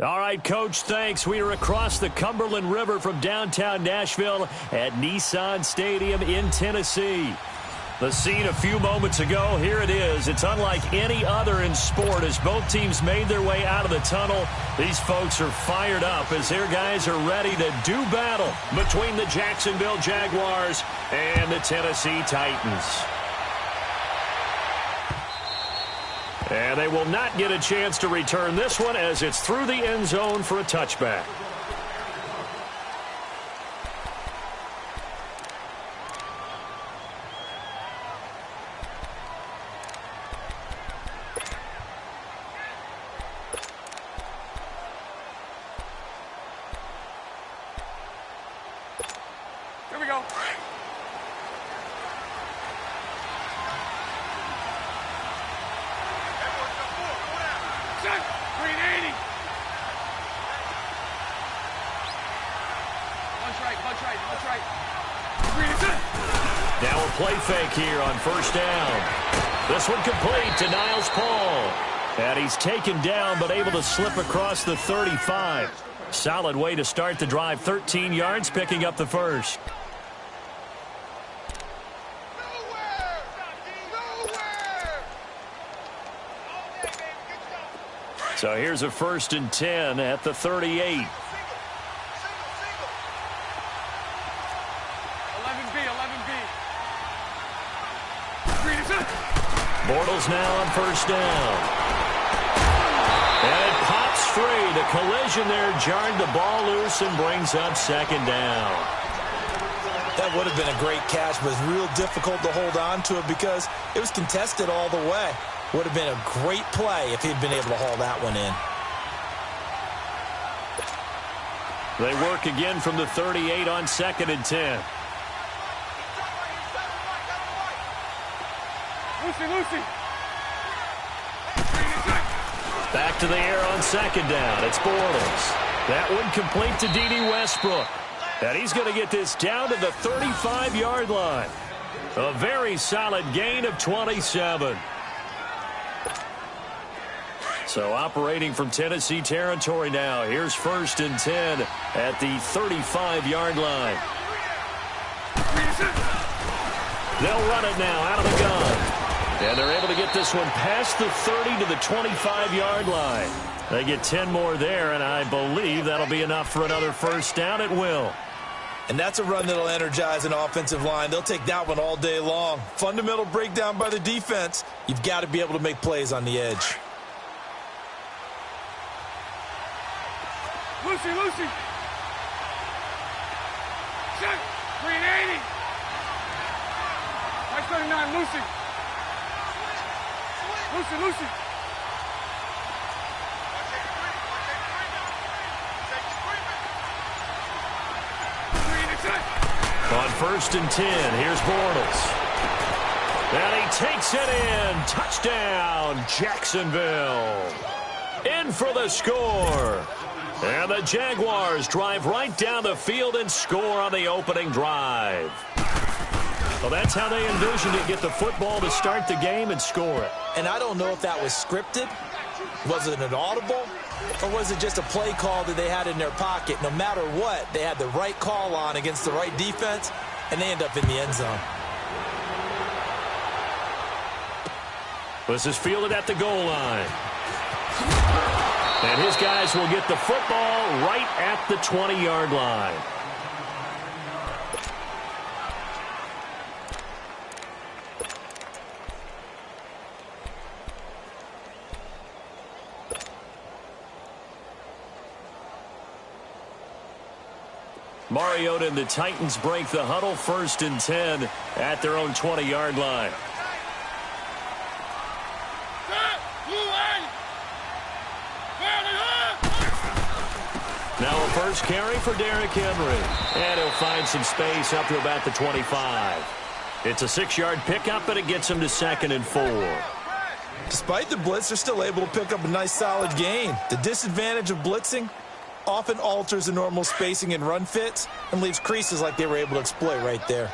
All right, Coach, thanks. We are across the Cumberland River from downtown Nashville at Nissan Stadium in Tennessee. The scene a few moments ago, here it is. It's unlike any other in sport as both teams made their way out of the tunnel. These folks are fired up as their guys are ready to do battle between the Jacksonville Jaguars and the Tennessee Titans. And they will not get a chance to return this one as it's through the end zone for a touchback. Here we go. Now a play fake here on first down. This one complete to Niles Paul. And he's taken down but able to slip across the 35. Solid way to start the drive. 13 yards, picking up the first. So here's a 1st and 10 at the 38. Bortles now on first down. And it pops free. The collision there jarred the ball loose and brings up 2nd down. That would have been a great catch, but it's real difficult to hold on to it because it was contested all the way. Would have been a great play if he'd been able to haul that one in. They work again from the 38 on 2nd and 10. Lucy. Back to the air on 2nd down. It's Bortles. That one complete to D.D. Westbrook. And he's going to get this down to the 35-yard line. A very solid gain of 27. So operating from Tennessee territory now. Here's 1st and 10 at the 35-yard line. They'll run it now out of the gun. And they're able to get this one past the 30 to the 25-yard line. They get 10 more there, and I believe that'll be enough for another 1st down. It will. And that's a run that'll energize an offensive line. They'll take that one all day long. Fundamental breakdown by the defense. You've got to be able to make plays on the edge. Lucy. Check. 380. 539, Lucy. On 1st and 10, here's Bortles. And he takes it in. Touchdown, Jacksonville. In for the score. And the Jaguars drive right down the field and score on the opening drive. Well, that's how they envisioned it. Get the football to start the game and score it. And I don't know if that was scripted. Was it an audible? Or was it just a play call that they had in their pocket? No matter what, they had the right call on against the right defense, and they end up in the end zone. This is fielded at the goal line. And his guys will get the football right at the 20-yard line. Mariota and the Titans break the huddle. 1st and 10 at their own 20-yard line. Now a first carry for Derrick Henry. And he'll find some space up to about the 25. It's a 6-yard pickup, but it gets him to 2nd and 4. Despite the blitz, they're still able to pick up a nice solid gain. The disadvantage of blitzing often alters the normal spacing and run fits and leaves creases like they were able to exploit right there.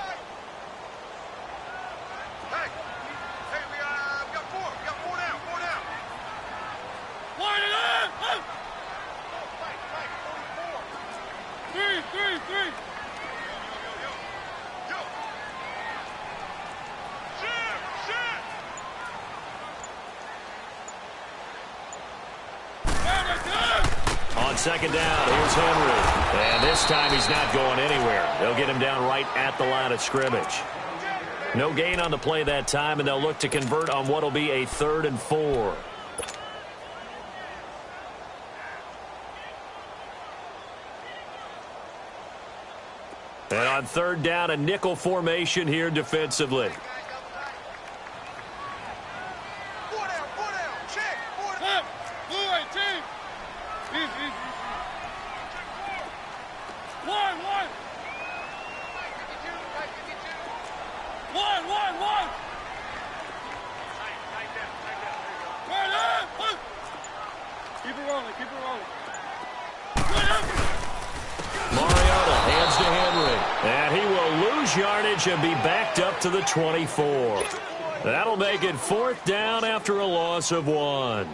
second down. Here's Henry. And this time he's not going anywhere. They'll get him down right at the line of scrimmage. No gain on the play that time, and they'll look to convert on what will be a 3rd and 4. And on 3rd down, a nickel formation here defensively. Yardage and be backed up to the 24. That'll make it 4th down after a loss of 1.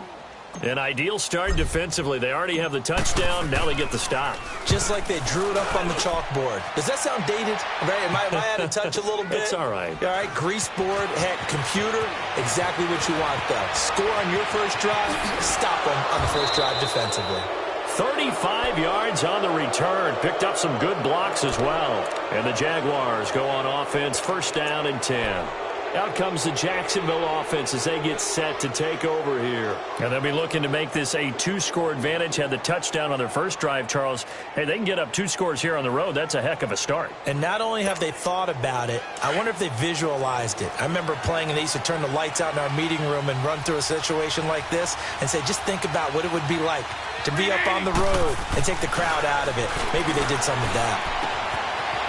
An ideal start defensively. They already have the touchdown. Now they get the stop. Just like they drew it up on the chalkboard. Does that sound dated? Right? Am I out of touch a little bit? It's all right. All right, grease board, heck, computer, exactly what you want, though. Score on your first drive, stop them on the first drive defensively. 35 yards on the return. Picked up some good blocks as well. And the Jaguars go on offense, 1st down and 10. Out comes the Jacksonville offense as they get set to take over here. And they'll be looking to make this a 2-score advantage. Had the touchdown on their first drive, Charles. Hey, they can get up 2 scores here on the road. That's a heck of a start. And not only have they thought about it, I wonder if they visualized it. I remember playing and they used to turn the lights out in our meeting room and run through a situation like this and say, just think about what it would be like to be up on the road and take the crowd out of it. Maybe they did some of that.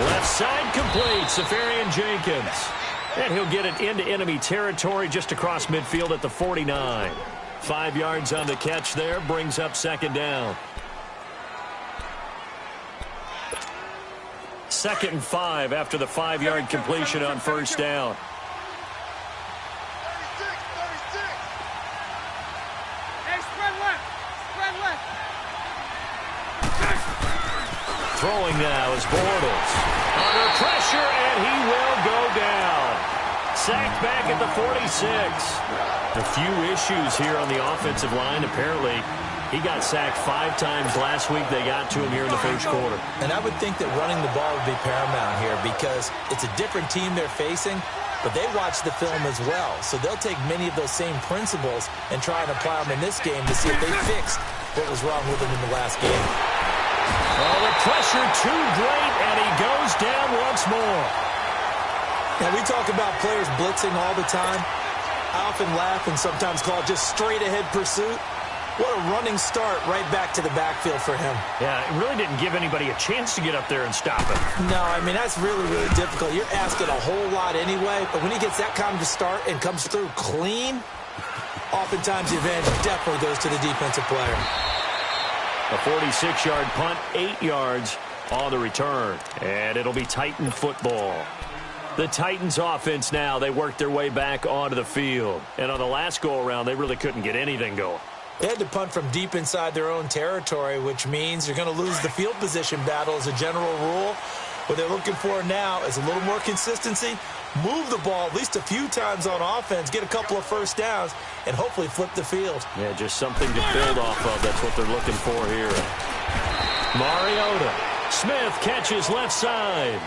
Left side complete. Safarian Jenkins. And he'll get it into enemy territory just across midfield at the 49. 5 yards on the catch there. Brings up 2nd down. 2nd and 5 after the 5-yard completion on 1st down. Throwing now is Bortles. Under pressure, and he will go down. Sacked back at the 46. A few issues here on the offensive line. Apparently, he got sacked 5 times last week. They got to him here in the first quarter. And I would think that running the ball would be paramount here because it's a different team they're facing, but they watch the film as well. So they'll take many of those same principles and try and apply them in this game to see if they fixed what was wrong with them in the last game. Oh, the pressure too great, and he goes down once more. Now, we talk about players blitzing all the time. I often laugh and sometimes call it just straight-ahead pursuit. What a running start right back to the backfield for him. Yeah, it really didn't give anybody a chance to get up there and stop him. No, I mean, that's really, really difficult. You're asking a whole lot anyway, but when he gets that kind of a start and comes through clean, oftentimes the advantage definitely goes to the defensive player. A 46-yard punt, 8 yards on the return. And it'll be Titan football. The Titans offense now, they work their way back onto the field. And on the last go-around, they really couldn't get anything going. They had to punt from deep inside their own territory, which means you're going to lose the field position battle as a general rule. What they're looking for now is a little more consistency, move the ball at least a few times on offense, get a couple of first downs, and hopefully flip the field. Yeah, just something to build off of. That's what they're looking for here. Mariota. Smith catches left side.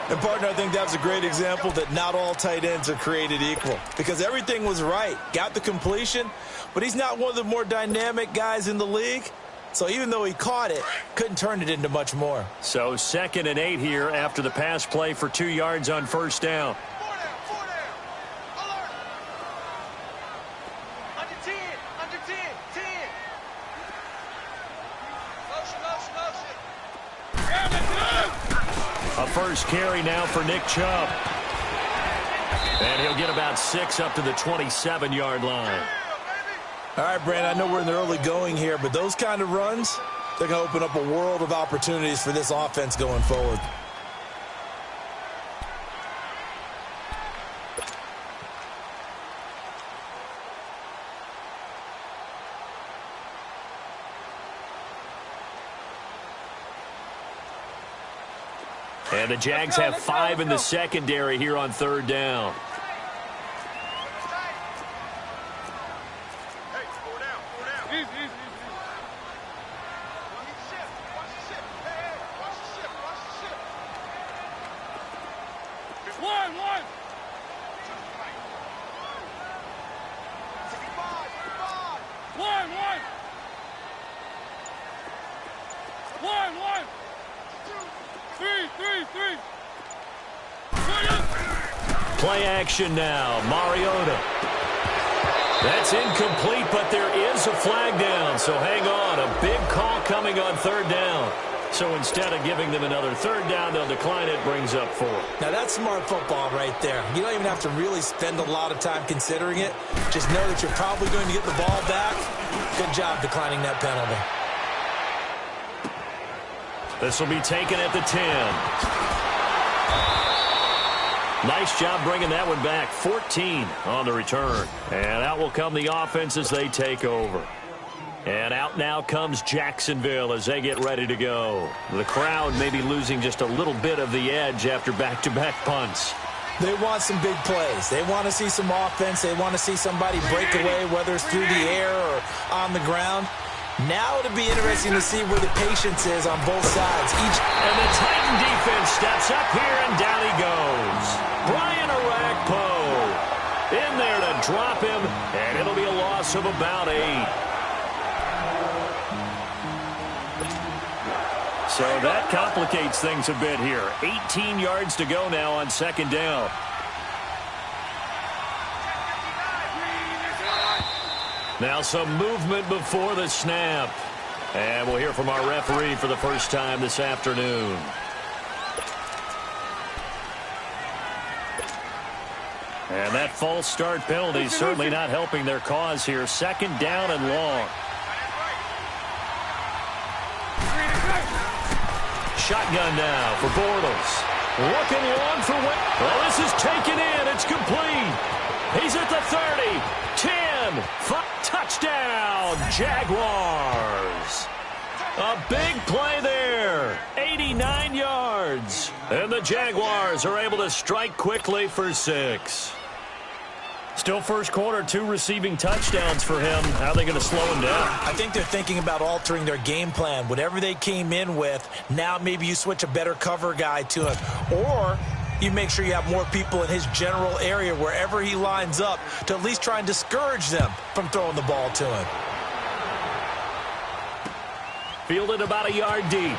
And, partner, I think that was a great example that not all tight ends are created equal because everything was right. Got the completion, but he's not one of the more dynamic guys in the league. So even though he caught it, couldn't turn it into much more. So 2nd and 8 here after the pass play for 2 yards on first down. Under 10, under 10, 10. A first carry now for Nick Chubb. And he'll get about 6 up to the 27-yard line. All right, Brand, I know we're in the early going here, but those kind of runs, they're going to open up a world of opportunities for this offense going forward. And the Jags have 5 in the secondary here on 3rd down. Play action now. Mariota. That's incomplete, but there is a flag down. So hang on. A big call coming on third down. So instead of giving them another third down, they'll decline it. Brings up 4. Now, that's smart football right there. You don't even have to really spend a lot of time considering it. Just know that you're probably going to get the ball back. Good job declining that penalty. This will be taken at the 10. Nice job bringing that one back. 14 on the return. And out will come the offense as they take over. And out now comes Jacksonville as they get ready to go. The crowd may be losing just a little bit of the edge after back-to-back punts. They want some big plays. They want to see some offense. They want to see somebody break away, whether it's through the air or on the ground. Now it'll be interesting to see where the patience is on both sides. And the Titan defense steps up here, and down he goes. Brian Orakpo in there to drop him, and it'll be a loss of about 8. So that complicates things a bit here. 18 yards to go now on second down. Now some movement before the snap. And we'll hear from our referee for the first time this afternoon. And that false start penalty is certainly not helping their cause here. Second down and long. Shotgun now for Bortles. Looking long for Wayne. Well, this is taken in. It's complete. He's at the 30. 10. 5. Touchdown, Jaguars. A big play there. 89 yards. And the Jaguars are able to strike quickly for 6. Still first quarter, 2 receiving touchdowns for him. How are they going to slow him down? I think they're thinking about altering their game plan. Whatever they came in with, now maybe you switch a better cover guy to him. Or you make sure you have more people in his general area wherever he lines up to at least try and discourage them from throwing the ball to him. Fielded about a yard deep.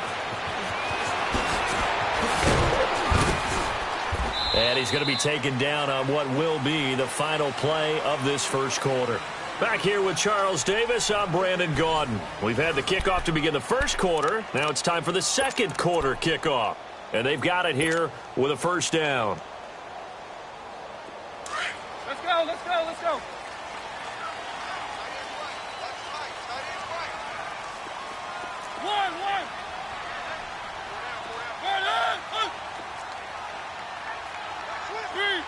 And he's going to be taken down on what will be the final play of this first quarter. Back here with Charles Davis, I'm Brandon Gaudin. We've had the kickoff to begin the first quarter. Now it's time for the second quarter kickoff. And they've got it here with a first down. Let's go, let's go, let's go. One. Three.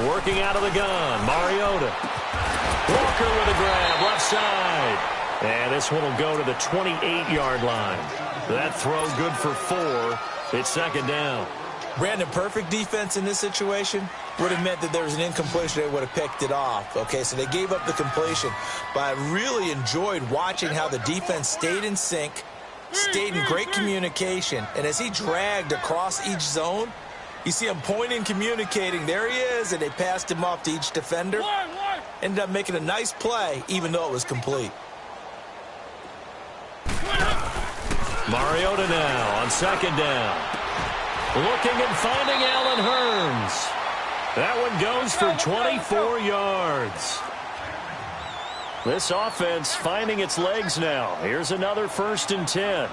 Working out of the gun, Mariota. Walker with a grab, left side. And this one will go to the 28-yard line. That throw good for 4. It's second down. Brandon, perfect defense in this situation would have meant that there was an incompletion. They would have picked it off. Okay, so they gave up the completion. But I really enjoyed watching how the defense stayed in sync, stayed in great communication. And as he dragged across each zone, you see him pointing, communicating. There he is, and they passed him off to each defender. Ended up making a nice play, even though it was complete. Mariota now on second down. Looking and finding Allen Hurns. That one goes for 24 yards. This offense finding its legs now. Here's another 1st and 10.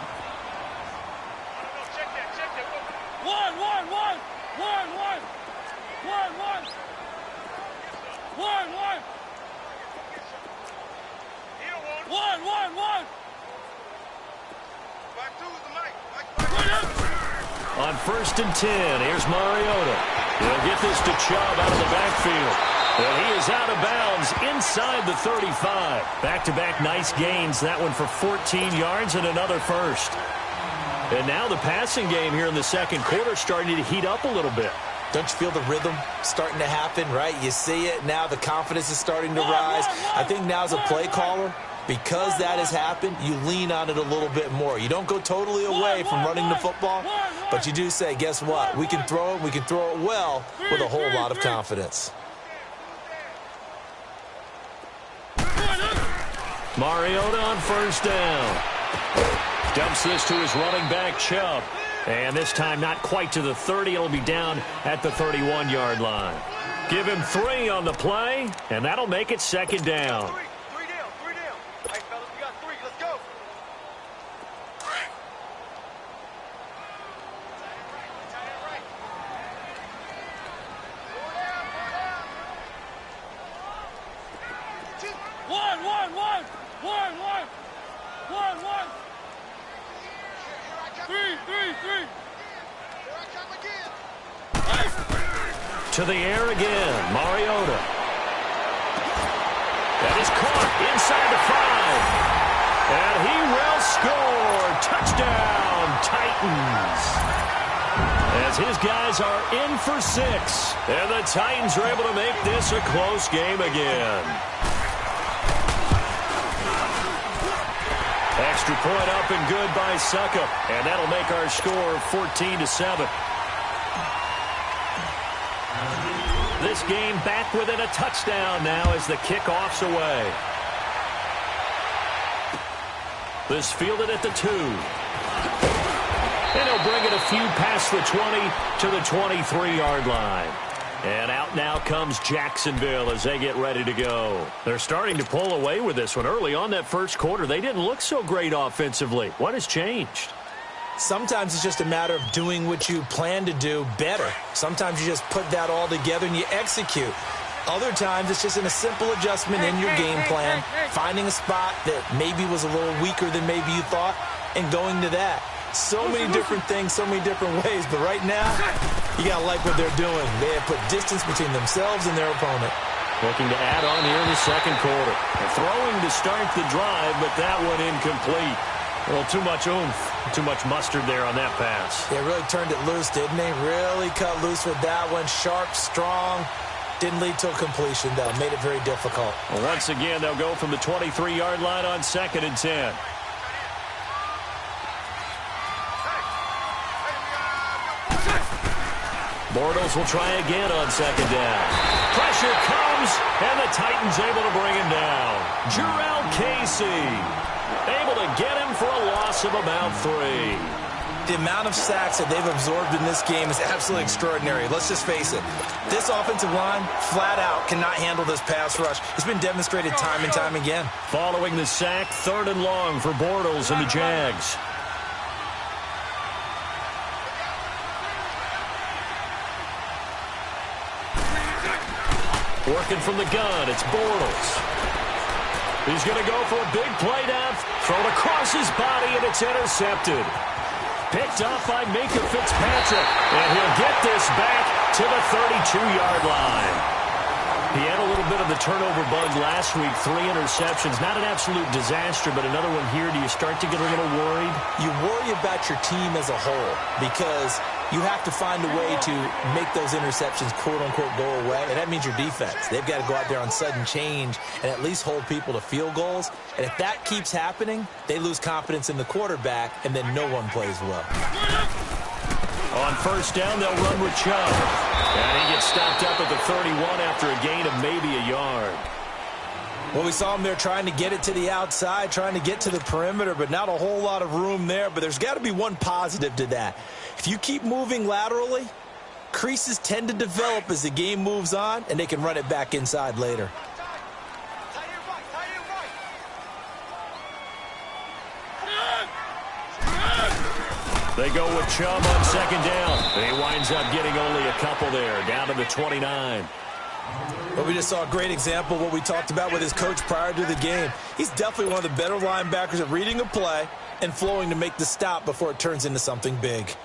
On 1st and 10, here's Mariota. He'll get this to Chubb out of the backfield. And he is out of bounds inside the 35. Back-to-back nice gains. That one for 14 yards and another first. And now the passing game here in the second quarter starting to heat up a little bit. Don't you feel the rhythm starting to happen, right? You see it. Now the confidence is starting to rise. I think now as a play caller, Because that has happened, you lean on it a little bit more. You don't go totally away from running the football, but you do say, guess what? We can throw it. We can throw it well with a whole lot of confidence. Mariota on first down. Dumps this to his running back, Chubb. And this time not quite to the 30. It'll be down at the 31-yard line. Give him 3 on the play, and that'll make it second down. Three down. All right, fellas, we got 3. Let's go. One. Three. Here I come again. To the air again, Mariota. That is caught inside the 5. And he will score. Touchdown, Titans. As his guys are in for 6. And the Titans are able to make this a close game again. Extra point up and good by Suckup. And that'll make our score 14-7. This game back within a touchdown now as the kickoff's away. This fielded at the 2. And he'll bring it a few past the 20 to the 23-yard line. And out now comes Jacksonville as they get ready to go. They're starting to pull away with this one. Early on that first quarter, they didn't look so great offensively. What has changed? Sometimes it's just a matter of doing what you plan to do better. Sometimes you just put that all together and you execute. Other times it's just in a simple adjustment in your game plan, finding a spot that maybe was a little weaker than maybe you thought, and going to that. So many different things, so many different ways. But right now, you got to like what they're doing. They have put distance between themselves and their opponent. Looking to add on here in the second quarter. They're throwing to start the drive, but that one incomplete. A little too much oomph, too much mustard there on that pass. They really turned it loose, didn't they? Really cut loose with that one. Sharp, strong. Didn't lead to a completion, though. Made it very difficult. Well, once again, they'll go from the 23-yard line on 2nd and 10. Bortles will try again on 2nd down. Pressure comes, and the Titans able to bring him down. Jurrell Casey able to get him for a loss of about 3. The amount of sacks that they've absorbed in this game is absolutely extraordinary. Let's just face it. This offensive line, flat out, cannot handle this pass rush. It's been demonstrated time and time again. Following the sack, 3rd and long for Bortles and the Jags. Working from the gun, it's Bortles. He's going to go for a big play down, thrown across his body, and it's intercepted. Picked up by Minka Fitzpatrick, and he'll get this back to the 32-yard line. He had a little bit of the turnover bug last week, 3 interceptions. Not an absolute disaster, but another one here. Do you start to get a little worried? You worry about your team as a whole because you have to find a way to make those interceptions, quote-unquote, go away, and that means your defense. They've got to go out there on sudden change and at least hold people to field goals. And if that keeps happening, they lose confidence in the quarterback, and then no one plays well. On first down, they'll run with Chubb. And he gets stopped up at the 31 after a gain of maybe a yard. Well, we saw him there trying to get it to the outside, trying to get to the perimeter, but not a whole lot of room there. But there's got to be one positive to that. If you keep moving laterally, creases tend to develop as the game moves on, and they can run it back inside later. They go with Chubb on second down. And he winds up getting only a couple there, down to the 29. Well, we just saw a great example of what we talked about with his coach prior to the game. He's definitely one of the better linebackers at reading a play and flowing to make the stop before it turns into something big.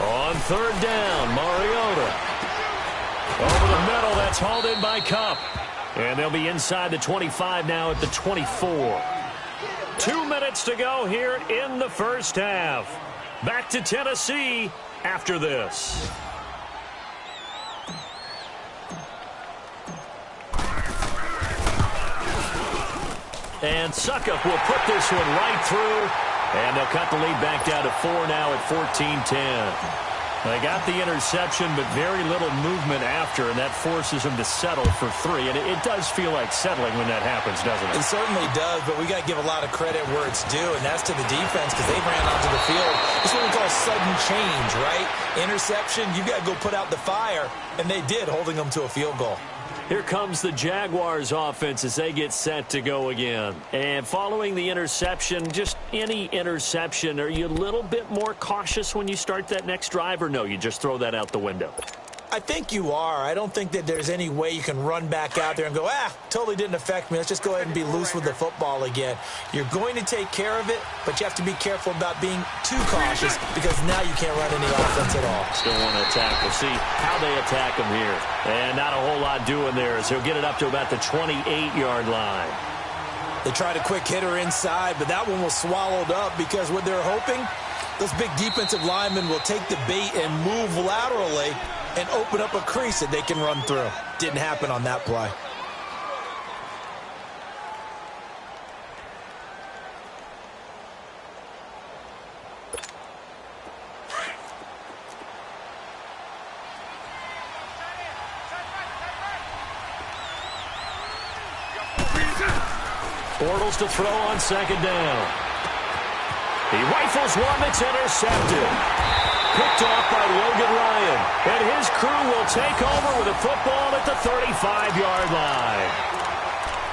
On third down, Mariota. Over the middle, that's hauled in by Cup. And they'll be inside the 25 now at the 24. 2 minutes to go here in the first half. Back to Tennessee after this. And Suckup will put this one right through. And they'll cut the lead back down to 4 now at 14-10. They got the interception, but very little movement after, and that forces them to settle for 3. And it does feel like settling when that happens, doesn't it? It certainly does, but we got to give a lot of credit where it's due, and that's to the defense because they ran onto the field. It's what we call sudden change, right? Interception, you got to go put out the fire, and they did, holding them to a field goal. Here comes the Jaguars offense as they get set to go again. And following the interception, just any interception, are you a little bit more cautious when you start that next drive, or no, you just throw that out the window? I think you are. I don't think that there's any way you can run back out there and go, totally didn't affect me. Let's just go ahead and be loose with the football again. You're going to take care of it, but you have to be careful about being too cautious because now you can't run any offense at all. Still want to attack. We'll see how they attack him here. And not a whole lot doing there as he'll get it up to about the 28-yard line. They tried a quick hitter inside, but that one was swallowed up because what they're hoping, those big defensive linemen will take the bait and move laterally and open up a crease that they can run through. Didn't happen on that play. Bortles to throw on second down. He rifles one that's intercepted. Picked off by Logan Ryan. And his crew will take over with a football at the 35-yard line.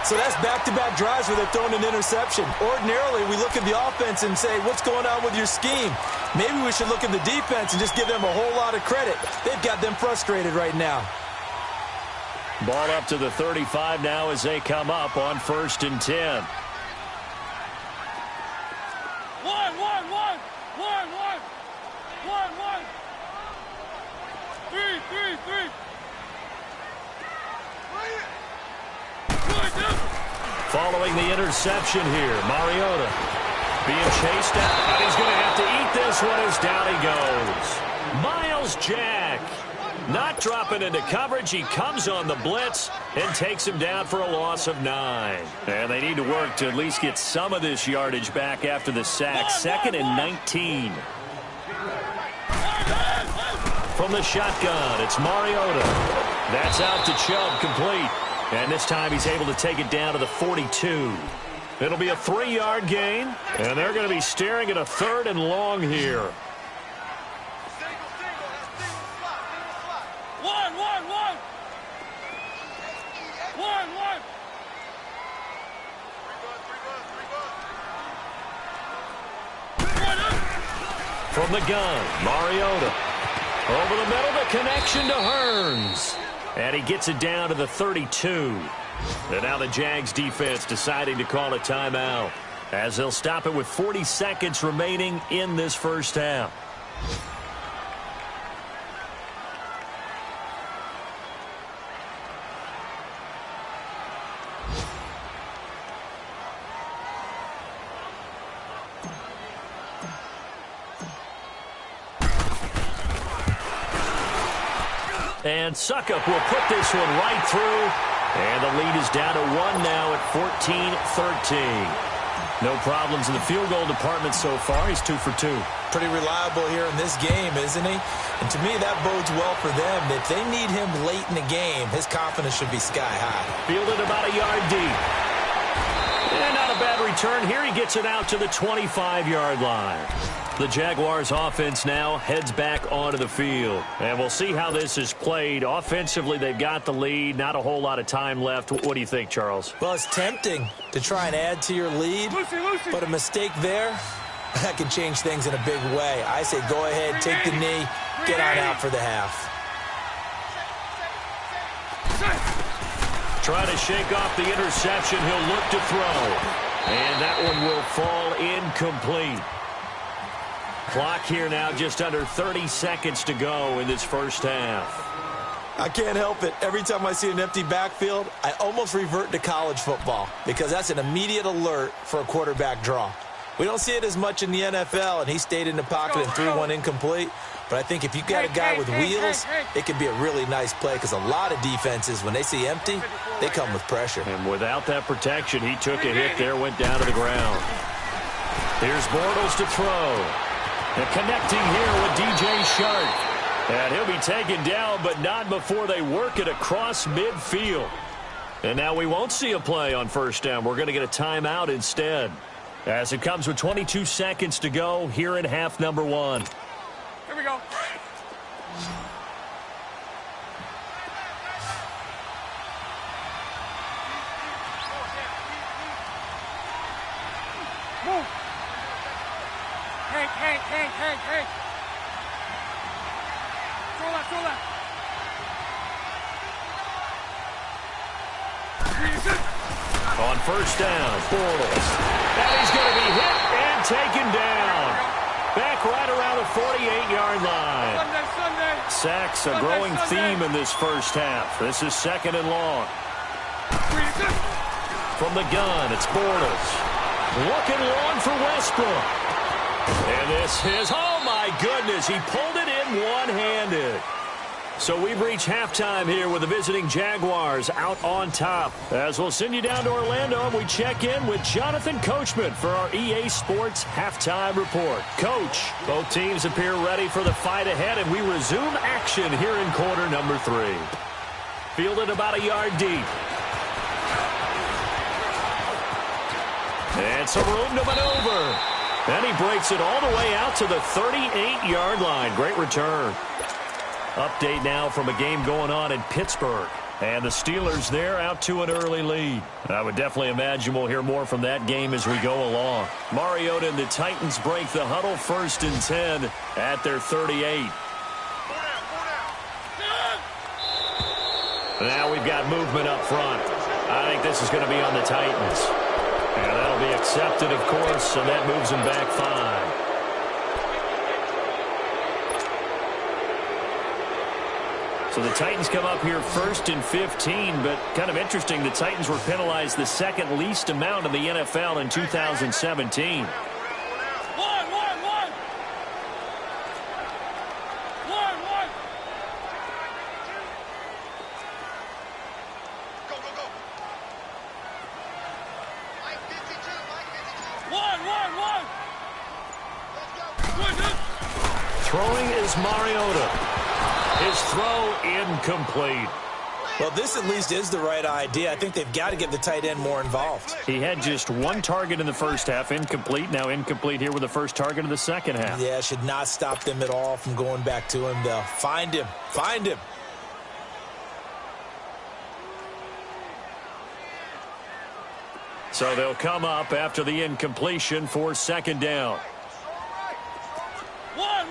So that's back-to-back drives where they're throwing an interception. Ordinarily, we look at the offense and say, what's going on with your scheme? Maybe we should look at the defense and just give them a whole lot of credit. They've got them frustrated right now. Ball up to the 35 now as they come up on 1st and 10. Following the interception here, Mariota being chased out, but he's going to have to eat this one as down he goes. Miles Jack not dropping into coverage. He comes on the blitz and takes him down for a loss of 9. And they need to work to at least get some of this yardage back after the sack. 2nd and 19. From the shotgun, it's Mariota. That's out to Chubb, complete. And this time he's able to take it down to the 42. It'll be a 3-yard gain, and they're going to be staring at a 3rd and long here. From the gun, Mariota. Over the middle, the connection to Hearns. And he gets it down to the 32. And now the Jags defense deciding to call a timeout as they'll stop it with 40 seconds remaining in this first half. And Suckup will put this one right through. And the lead is down to 1 now at 14-13. No problems in the field goal department so far. He's 2 for 2. Pretty reliable here in this game, isn't he? And to me, that bodes well for them. If they need him late in the game, his confidence should be sky high. Fielded about a yard deep. And not a bad return here. He gets it out to the 25-yard line. The Jaguars offense now heads back onto the field. And we'll see how this is played. Offensively, they've got the lead. Not a whole lot of time left. What do you think, Charles? Well, it's tempting to try and add to your lead. But a mistake there, that can change things in a big way. I say go ahead, take the knee, get on out for the half. Trying to shake off the interception. He'll look to throw. And that one will fall incomplete. Clock here now, just under 30 seconds to go in this first half. I can't help it. Every time I see an empty backfield, I almost revert to college football because that's an immediate alert for a quarterback draw. We don't see it as much in the NFL, and he stayed in the pocket and threw one incomplete. But I think if you got a guy with wheels, it can be a really nice play because a lot of defenses, when they see empty, they come with pressure. And without that protection, he took a hit there, went down to the ground. Here's Bortles to throw. And connecting here with DJ Shark. And he'll be taken down, but not before they work it across midfield. And now we won't see a play on first down. We're going to get a timeout instead. As it comes with 22 seconds to go here in half number one. Here we go. Move. Hank. Throw that. On first down, Bortles. And he's going to be hit and taken down. Back right around the 48-yard line. Sunday. Sacks, a growing theme in this first half. This is second and long. From the gun, it's Bortles. Looking long for Westbrook. And this is, oh my goodness, he pulled it in one-handed. So we've reached halftime here with the visiting Jaguars out on top. As we'll send you down to Orlando, we check in with Jonathan Coachman for our EA Sports Halftime Report. Coach, both teams appear ready for the fight ahead, and we resume action here in quarter number 3. Fielded about a yard deep. And some room to maneuver. And he breaks it all the way out to the 38-yard line. Great return. Update now from a game going on in Pittsburgh. And the Steelers there out to an early lead. I would definitely imagine we'll hear more from that game as we go along. Mariota and the Titans break the huddle, 1st and 10 at their 38. Now we've got movement up front. I think this is going to be on the Titans. And that'll be accepted, of course, and that moves them back 5. So the Titans come up here 1st and 15, but kind of interesting, the Titans were penalized the second least amount in the NFL in 2017. Throwing is Mariota. His throw incomplete. Well, this at least is the right idea. I think they've got to get the tight end more involved. He had just one target in the first half, incomplete. Now incomplete here with the first target of the second half. Yeah, should not stop them at all from going back to him, though. Find him. So they'll come up after the incompletion for second down. One.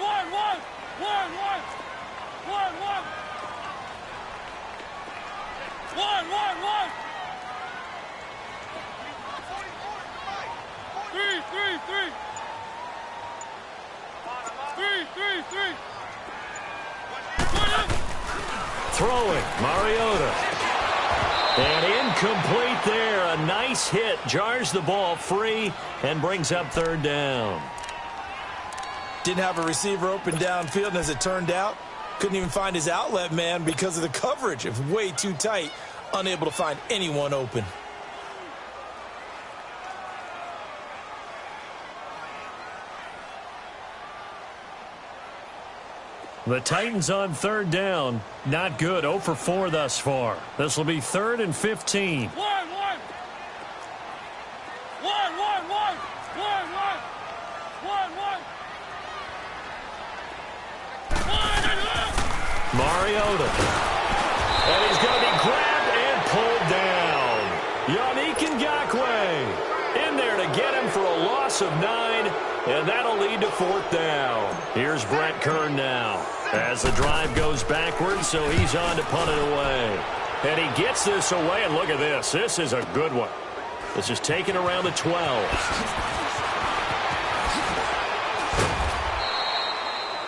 3. Throwing, Mariota. And incomplete there. A nice hit. Jars the ball free and brings up 3rd down. Didn't have a receiver open downfield, and as it turned out, couldn't even find his outlet man because of the coverage. It was way too tight. Unable to find anyone open. The Titans on 3rd down. Not good. 0 for 4 thus far. This will be 3rd and 15. One. Mariota. And he's going to be grabbed and pulled down. Yannick Ngakoue in there to get him for a loss of 9. And that'll lead to 4th down. Here's Brett Kern now as the drive goes backwards, so he's on to punt it away. And he gets this away, and look at this. This is a good one. This is taken around the 12.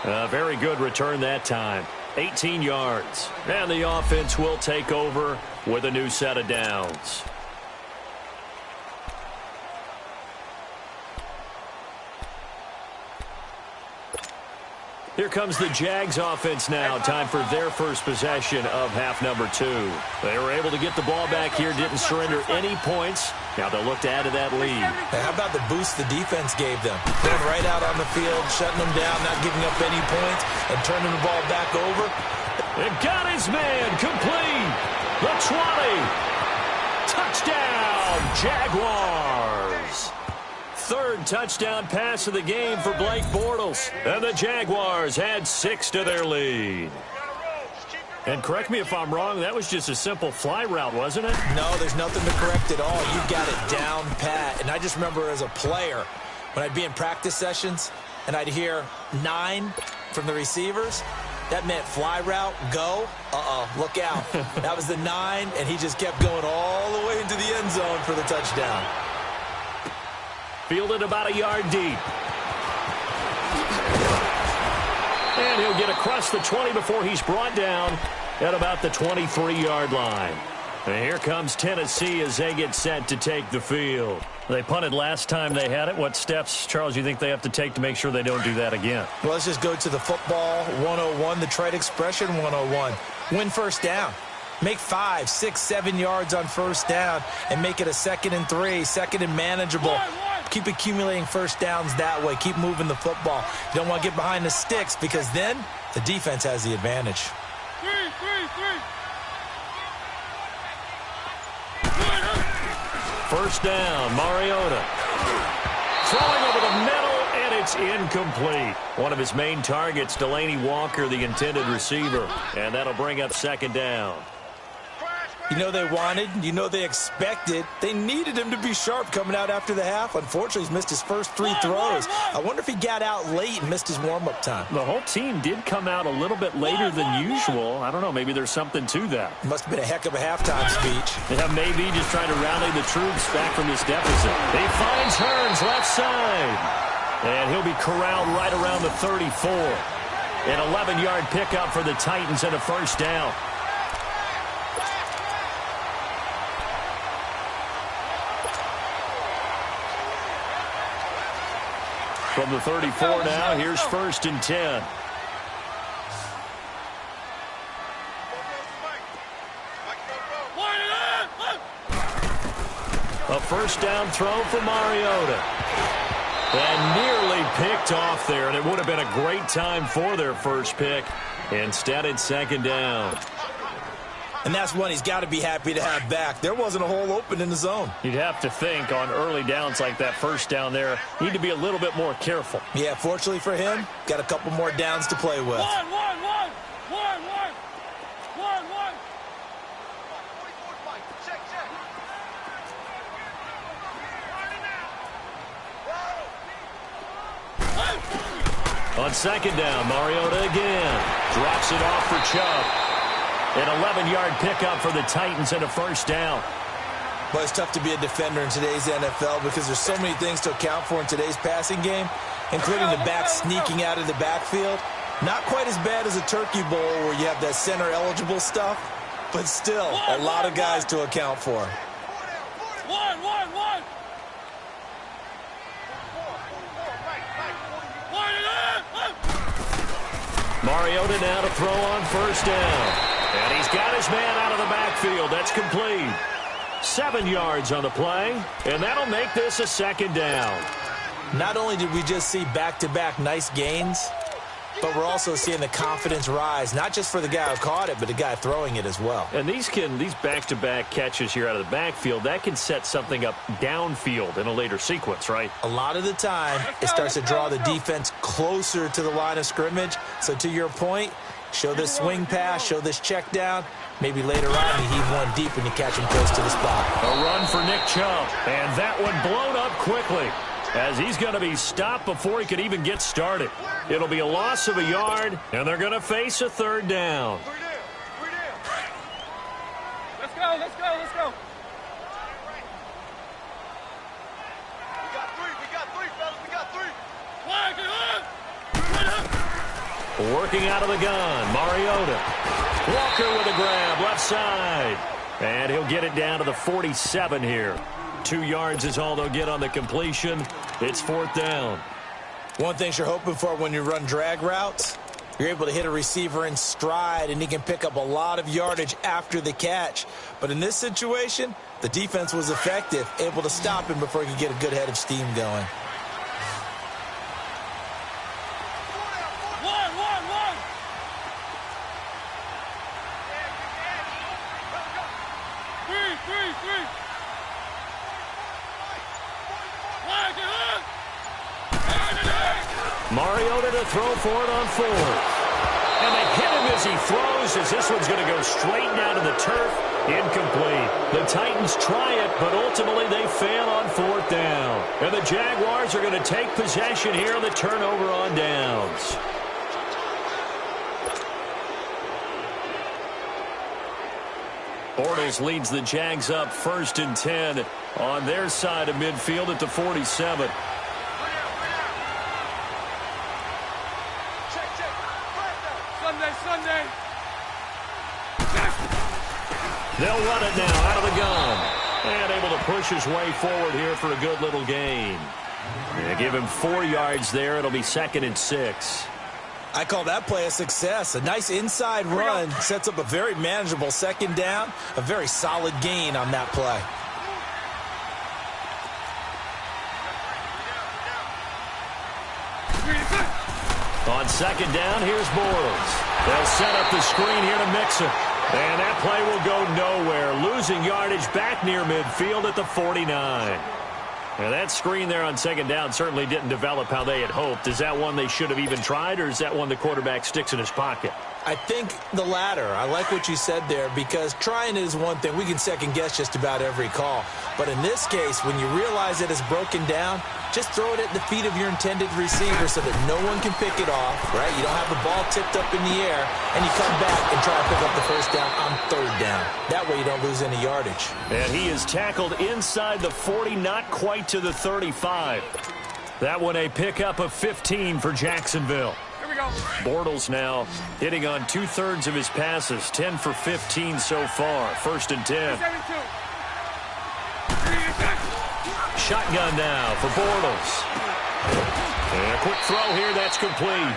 A very good return that time. 18 yards. And the offense will take over with a new set of downs. Here comes the Jags offense now. Time for their first possession of half number 2. They were able to get the ball back here, didn't surrender any points. Now they'll look to add to that lead. Hey, how about the boost the defense gave them? Going right out on the field, shutting them down, not giving up any points, and turning the ball back over. And got his man complete. The 20. Touchdown, Jaguars. Third touchdown pass of the game for Blake Bortles. And the Jaguars add 6 to their lead. And correct me if I'm wrong, that was just a simple fly route, wasn't it? No, there's nothing to correct at all. You got it down pat. And I just remember as a player, when I'd be in practice sessions, and I'd hear 9 from the receivers, that meant fly route, go. Look out. That was the 9, and he just kept going all the way into the end zone for the touchdown. Fielded about a yard deep. And he'll get across the 20 before he's brought down at about the 23-yard line. And here comes Tennessee as they get set to take the field. They punted last time they had it. What steps, Charles, you think they have to take to make sure they don't do that again? Well, let's just go to the football 101, the trite expression 101. Win first down. Make 5, 6, 7 yards on first down and make it a 2nd and 3, 2nd and manageable. Keep accumulating first downs that way. Keep moving the football. You don't want to get behind the sticks because then the defense has the advantage. 3. First down, Mariota. Throwing over the middle, and it's incomplete. One of his main targets, Delaney Walker, the intended receiver. And that'll bring up 2nd down. You know they wanted, you know they expected. They needed him to be sharp coming out after the half. Unfortunately, he's missed his first 3 throws. I wonder if he got out late and missed his warm-up time. The whole team did come out a little bit later than usual. I don't know, maybe there's something to that. Must have been a heck of a halftime speech. Yeah, maybe just trying to rally the troops back from this deficit. He finds Hearns left side. And he'll be corralled right around the 34. An 11-yard pickup for the Titans and a first down. From the 34 now, here's 1st and 10. A first down throw for Mariota. And nearly picked off there, and it would have been a great time for their first pick. Instead, it's 2nd down. And that's one he's got to be happy to have back. There wasn't a hole open in the zone. You'd have to think on early downs like that first down there, need to be a little bit more careful. Yeah, fortunately for him, got a couple more downs to play with. One. On 2nd down, Mariota again. Drops it off for Chubb. An 11-yard pickup for the Titans and a first down. Well, it's tough to be a defender in today's NFL because there's so many things to account for in today's passing game, including the back sneaking out of the backfield. Not quite as bad as a turkey bowl where you have that center-eligible stuff, but still a lot of guys to account for. One. Mariota now to throw on first down. And he's got his man out of the backfield. That's complete. 7 yards on the play, and that'll make this a 2nd down. Not only did we just see back-to-back nice gains, but we're also seeing the confidence rise, not just for the guy who caught it, but the guy throwing it as well. And these back-to-back catches here out of the backfield, that can set something up downfield in a later sequence, right? A lot of the time, it starts to draw the defense closer to the line of scrimmage. So to your point, show this swing pass, show this check down. Maybe later on you heave one deep when you catch him close to the spot. A run for Nick Chubb, and that one blown up quickly as he's going to be stopped before he could even get started. It'll be a loss of a yard, and they're going to face a 3rd down. Let's go. We got three, fellas. We got 3. Working out of the gun, Mariota. Walker with a grab, left side. And he'll get it down to the 47 here. 2 yards is all they'll get on the completion. It's 4th down. One thing you're hoping for when you run drag routes, you're able to hit a receiver in stride, and he can pick up a lot of yardage after the catch. But in this situation, the defense was effective, able to stop him before he could get a good head of steam going. Mariota to throw for it on 4th. And they hit him as he throws, as this one's going to go straight down to the turf. Incomplete. The Titans try it, but ultimately they fail on 4th down. And the Jaguars are going to take possession here on the turnover on downs. Bortles leads the Jags up 1st and 10 on their side of midfield at the 47. Sunday. They'll run it now out of the gun. And able to push his way forward here for a good little gain. They give him 4 yards there. It'll be 2nd and 6. I call that play a success. A nice inside run sets up a very manageable 2nd down. A very solid gain on that play. On 2nd down, here's Bortles. They'll set up the screen here to Mixon. And that play will go nowhere. Losing yardage back near midfield at the 49. And that screen there on 2nd down certainly didn't develop how they had hoped. Is that one they should have even tried, or is that one the quarterback sticks in his pocket? I think the latter. I like what you said there, because trying is one thing. We can second-guess just about every call. But in this case, when you realize it is broken down, just throw it at the feet of your intended receiver so that no one can pick it off, right? You don't have the ball tipped up in the air, and you come back and try to pick up the 1st down on 3rd down. That way you don't lose any yardage. And he is tackled inside the 40, not quite to the 35. That one a pickup of 15 for Jacksonville. Here we go. Bortles now hitting on 2/3 of his passes, 10 for 15 so far. 1st and 10. 72. Shotgun now for Bortles. And a quick throw here, that's complete.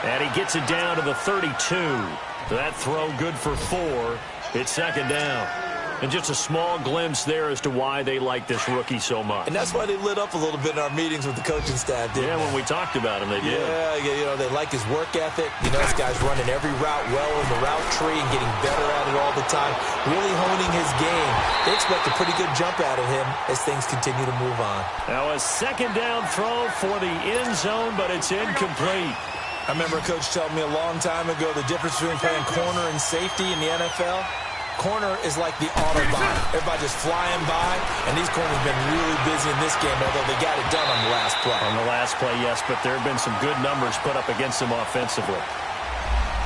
And he gets it down to the 32. That throw good for 4. It's 2nd down. And just a small glimpse there as to why they like this rookie so much. And that's why they lit up a little bit in our meetings with the coaching staff, didn't they? When we talked about him, they did. Yeah, they like his work ethic. This guy's running every route well in the route tree and getting better at it all the time, really honing his game. They expect a pretty good jump out of him as things continue to move on. Now a 2nd down throw for the end zone, but it's incomplete. I remember a coach telling me a long time ago the difference between playing corner and safety in the NFL. Corner is like the Autobahn. Everybody just flying by, and these corners have been really busy in this game, although they got it done on the last play. On the last play, yes, but there have been some good numbers put up against them offensively.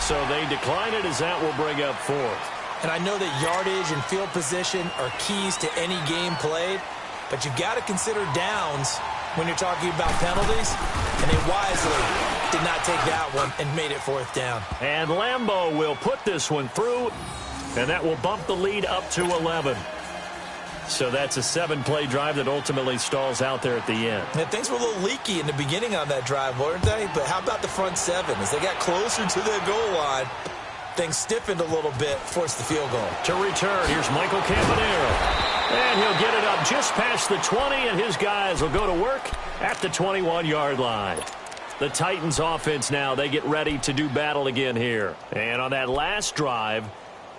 So they decline it as that will bring up 4th. And I know that yardage and field position are keys to any game played, but you've got to consider downs when you're talking about penalties, and they wisely did not take that one and made it 4th down. And Lambeau will put this one through, and that will bump the lead up to 11. So that's a 7-play drive that ultimately stalls out there at the end. And things were a little leaky in the beginning on that drive, weren't they? But how about the front 7? As they got closer to the goal line, things stiffened a little bit, forced the field goal. To return, here's Michael Campanaro. And he'll get it up just past the 20, and his guys will go to work at the 21-yard line. The Titans offense now, they get ready to do battle again here. And on that last drive,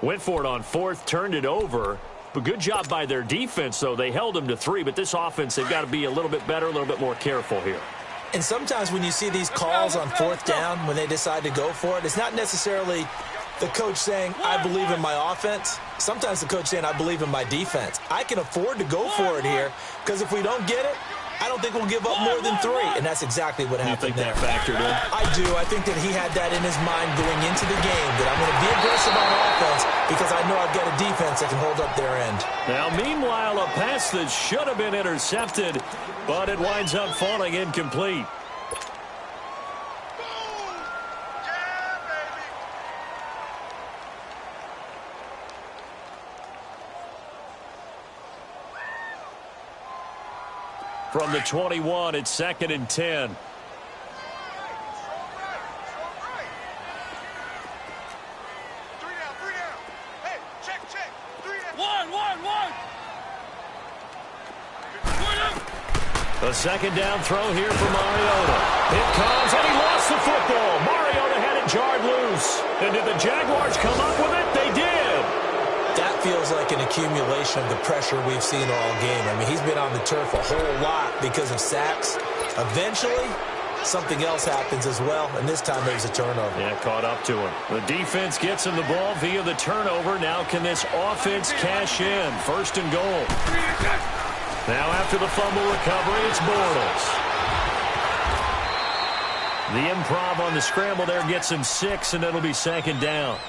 went for it on 4th, turned it over. But good job by their defense, though. They held them to 3, but this offense, they've got to be a little bit better, a little bit more careful here. And sometimes when you see these calls on 4th down, when they decide to go for it, it's not necessarily the coach saying, I believe in my offense. Sometimes the coach saying, I believe in my defense. I can afford to go for it here, because if we don't get it, I don't think we'll give up more than 3. And that's exactly what happened there. You think that factored in? I do. I think that he had that in his mind going into the game, that I'm going to be aggressive on offense because I know I've got a defense that can hold up their end. Now, meanwhile, a pass that should have been intercepted, but it winds up falling incomplete. From the 21, it's 2nd and 10. A second down throw here for Mariota. It comes, and he lost the football. Mariota had it jarred loose. And did the Jaguars come up with it? They did. That feels like an accumulation of the pressure we've seen all game. I mean, he's been on the turf a whole lot because of sacks. Eventually, something else happens as well, and this time there's a turnover. Yeah, caught up to him. The defense gets him the ball via the turnover. Now can this offense cash in? 1st and goal. Now after the fumble recovery, it's Bortles. The improv on the scramble there gets him 6, and it'll be 2nd down.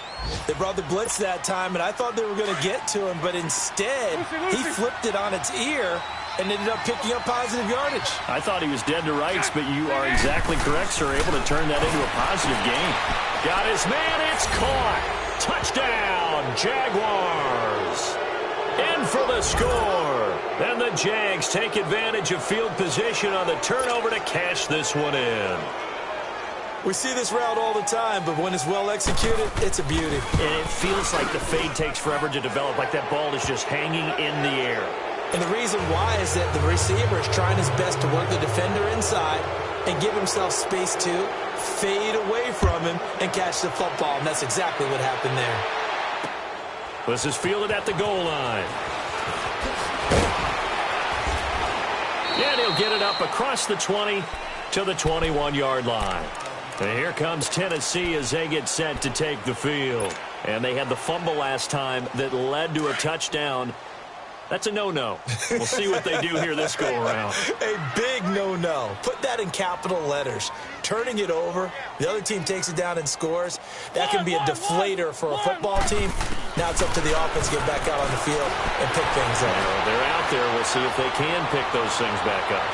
They brought the blitz that time, and I thought they were going to get to him, but instead he flipped it on its ear and ended up picking up positive yardage. I thought he was dead to rights, but you are exactly correct, sir. Able to turn that into a positive gain. Got his man. It's caught. Touchdown, Jaguars. In for the score. And the Jags take advantage of field position on the turnover to cash this one in. We see this route all the time, but when it's well executed, it's a beauty. And it feels like the fade takes forever to develop, like that ball is just hanging in the air. And the reason why is that the receiver is trying his best to work the defender inside and give himself space to fade away from him and catch the football. And that's exactly what happened there. This is fielded at the goal line. And he'll get it up across the 20 to the 21-yard line. And here comes Tennessee as they get set to take the field. And they had the fumble last time that led to a touchdown. That's a no-no. We'll see what they do here this go-around. A big no-no. Put that in capital letters. Turning it over, the other team takes it down and scores. That can be a deflator for a football team. Now it's up to the offense to get back out on the field and pick things up. They're out there. We'll see if they can pick those things back up.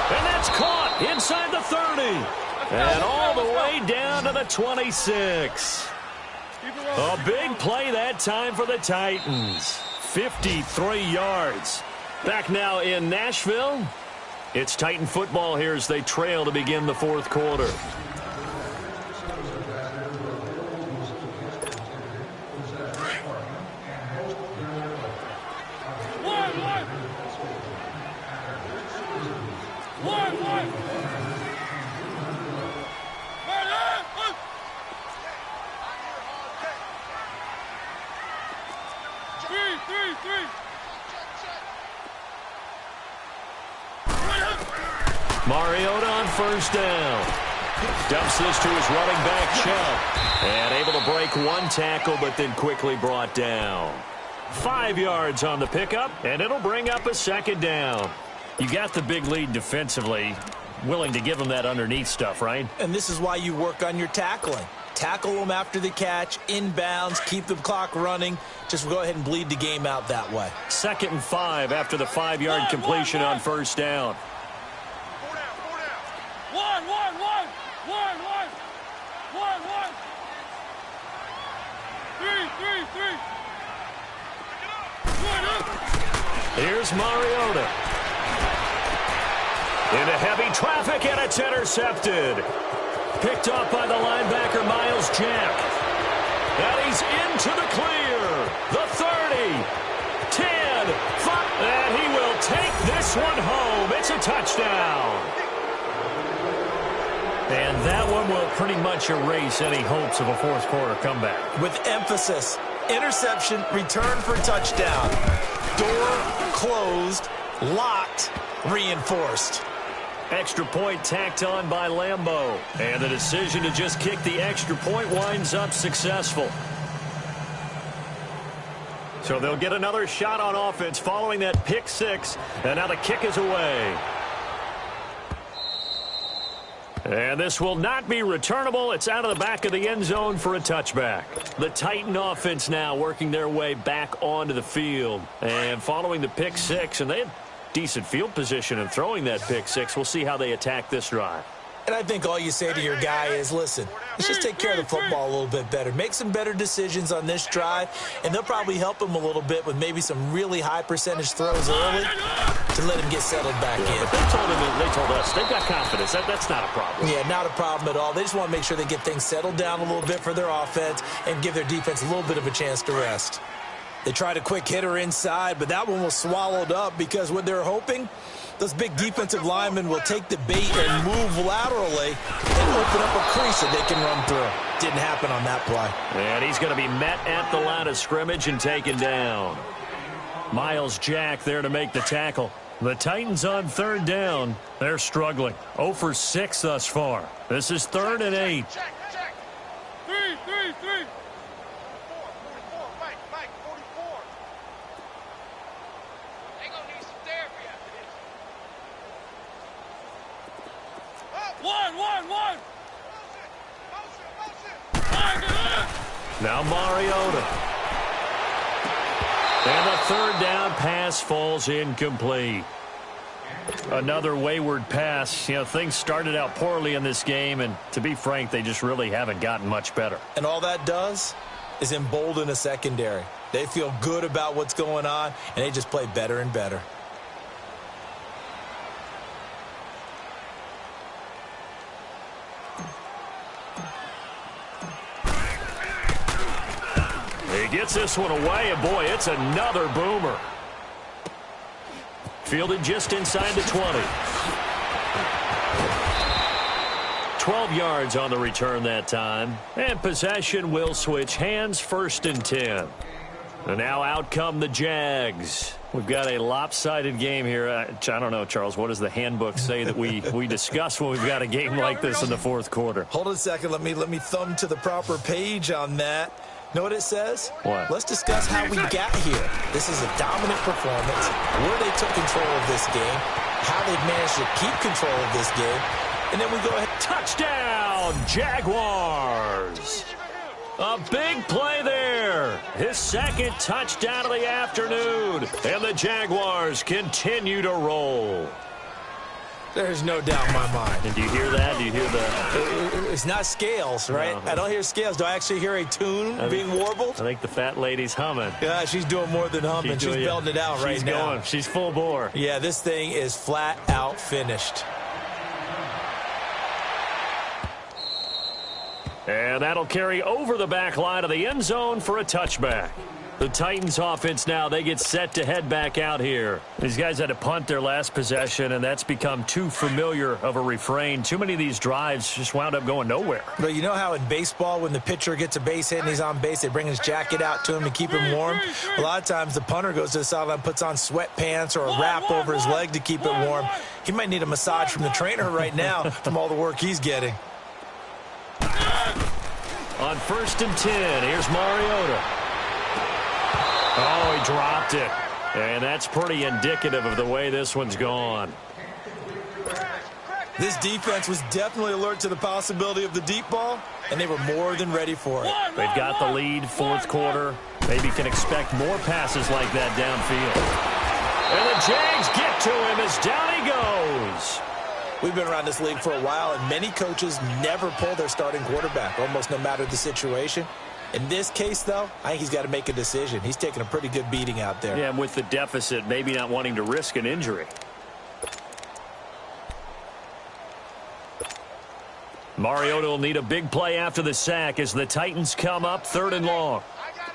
And that's caught inside the 30. And all the way down to the 26. A big play that time for the Titans. 53 yards. Back now in Nashville. It's Titan football here as they trail to begin the 4th quarter. Mariota on 1st down. Dumps this to his running back, Chubb. And able to break one tackle, but then quickly brought down. 5 yards on the pickup, and it'll bring up a 2nd down. You got the big lead defensively. Willing to give them that underneath stuff, right? And this is why you work on your tackling. Tackle them after the catch, inbounds, keep the clock running. Just go ahead and bleed the game out that way. 2nd and 5 after the 5-yard completion on 1st down. Here's Mariota. Into heavy traffic, and it's intercepted. Picked off by the linebacker, Miles Jack. And he's into the clear. The 30, 10, 5, and he will take this one home. It's a touchdown. And that one will pretty much erase any hopes of a 4th quarter comeback. With emphasis, interception, return for touchdown. Door closed, locked, reinforced. Extra point tacked on by Lambeau. And the decision to just kick the extra point winds up successful. So they'll get another shot on offense following that pick 6. And now the kick is away. And this will not be returnable. It's out of the back of the end zone for a touchback. The Titan offense now working their way back onto the field. And following the pick 6, and they had decent field position in throwing that pick 6. We'll see how they attack this drive. And I think all you say to your guy is, listen, let's just take care of the football a little bit better. Make some better decisions on this drive, and they'll probably help him a little bit with maybe some really high percentage throws early to let him get settled back in. But they told us they've got confidence. That's not a problem. Yeah, not a problem at all. They just want to make sure they get things settled down a little bit for their offense and give their defense a little bit of a chance to rest. They tried a quick hitter inside, but that one was swallowed up because what they're hoping, those big defensive linemen will take the bait and move laterally and open up a crease that they can run through. Didn't happen on that play. And he's going to be met at the line of scrimmage and taken down. Miles Jack there to make the tackle. The Titans on third down. They're struggling. 0 for 6 thus far. This is 3rd and 8. Check. 3. 44, Mike, 44. They gonna need some therapy after this. Motion. Now Mariota. And the third down pass falls incomplete. Another wayward pass. You know, things started out poorly in this game, and to be frank, they just really haven't gotten much better. And all that does is embolden a secondary. They feel good about what's going on, and they just play better and better. He gets this one away, and boy, it's another boomer. Fielded just inside the 20. 12 yards on the return that time. And possession will switch hands, 1st and 10. And now out come the Jags. We've got a lopsided game here. I don't know, Charles, what does the handbook say that we discuss when we've got a game like this in the 4th quarter? Hold on a second. Let me thumb to the proper page on that. Know what it says? What? Let's discuss how we got here. This is a dominant performance, where they took control of this game, how they've managed to keep control of this game, and then we go ahead. Touchdown, Jaguars! A big play there. His 2nd touchdown of the afternoon. And the Jaguars continue to roll. There's no doubt in my mind. And do you hear that? Do you hear the... It's not scales, right? No. I don't hear scales. Do I actually hear a tune being warbled? I think the fat lady's humming. Yeah, she's doing more than humming. She's belting it out right now. Going. She's full bore. Yeah, this thing is flat out finished. And that'll carry over the back line of the end zone for a touchback. The Titans offense now, they get set to head back out here. These guys had to punt their last possession, and that's become too familiar of a refrain. Too many of these drives just wound up going nowhere. But you know how in baseball, when the pitcher gets a base hit and he's on base, they bring his jacket out to him to keep him warm? A lot of times the punter goes to the sideline, puts on sweatpants or a wrap over his leg to keep it warm. He might need a massage from the trainer right now from all the work he's getting. On 1st and 10, here's Mariota. Oh, he dropped it. And that's pretty indicative of the way this one's gone. This defense was definitely alert to the possibility of the deep ball, and they were more than ready for it. They've got the lead, 4th quarter. Maybe can expect more passes like that downfield. And the Jags get to him as down he goes. We've been around this league for a while, and many coaches never pull their starting quarterback, almost no matter the situation. In this case, though, I think he's got to make a decision. He's taking a pretty good beating out there. Yeah, and with the deficit, maybe not wanting to risk an injury. Mariota will need a big play after the sack as the Titans come up 3rd and long. I got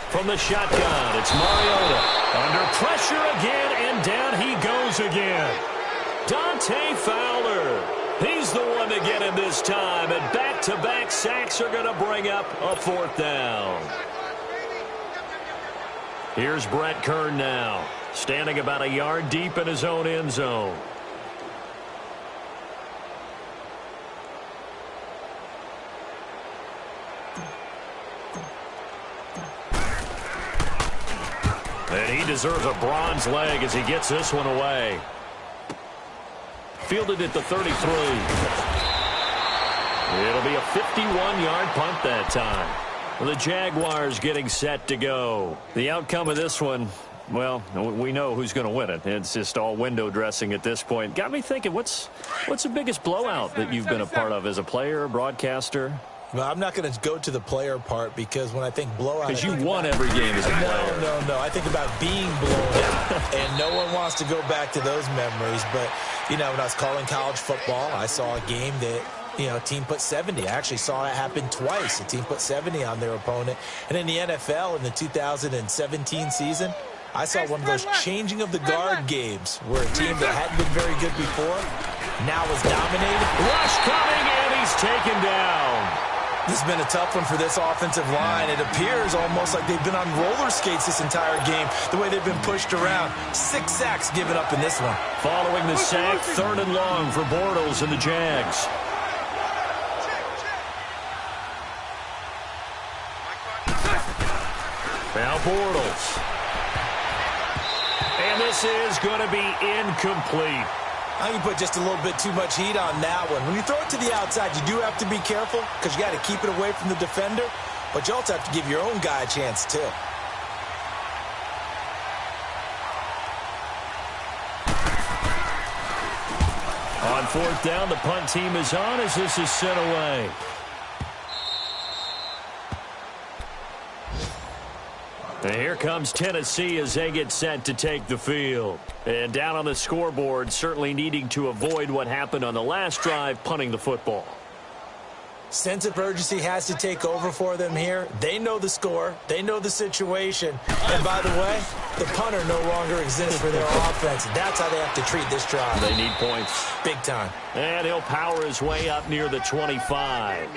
8. From the shotgun, it's Mariota. Under pressure again, and down he goes again. Dante Fowler. He's the one to get him this time, and back-to-back sacks are going to bring up a 4th down. Here's Brett Kern now, standing about a yard deep in his own end zone. And he deserves a bronze leg as he gets this one away. Fielded at the 33. It'll be a 51-yard punt that time. The Jaguars getting set to go. The outcome of this one, well, we know who's going to win it. It's just all window dressing at this point. Got me thinking, what's the biggest blowout that you've been a part of as a player, broadcaster? Well, I'm not going to go to the player part because when I think blowout... Because you won every game as a player. No. I think about being blown out, and no one wants to go back to those memories. But, you know, when I was calling college football, I saw a game that, you know, a team put 70. I actually saw it happen twice. A team put 70 on their opponent. And in the NFL in the 2017 season, I saw one of those changing of the guard games where a team that hadn't been very good before now is dominated. Rush coming, and he's taken down. This has been a tough one for this offensive line. It appears almost like they've been on roller skates this entire game, the way they've been pushed around. 6 sacks given up in this one. Following the sack, 3rd and long for Bortles and the Jags. Now Bortles. And this is going to be incomplete. I think you put just a little bit too much heat on that one. When you throw it to the outside, you do have to be careful because you got to keep it away from the defender, but you also have to give your own guy a chance too. On 4th down, the punt team is on as this is sent away. And here comes Tennessee as they get set to take the field. And down on the scoreboard, certainly needing to avoid what happened on the last drive, punting the football. Sense of urgency has to take over for them here. They know the score. They know the situation. And by the way, the punter no longer exists for their offense. That's how they have to treat this drive. They need points. Big time. And he'll power his way up near the 25.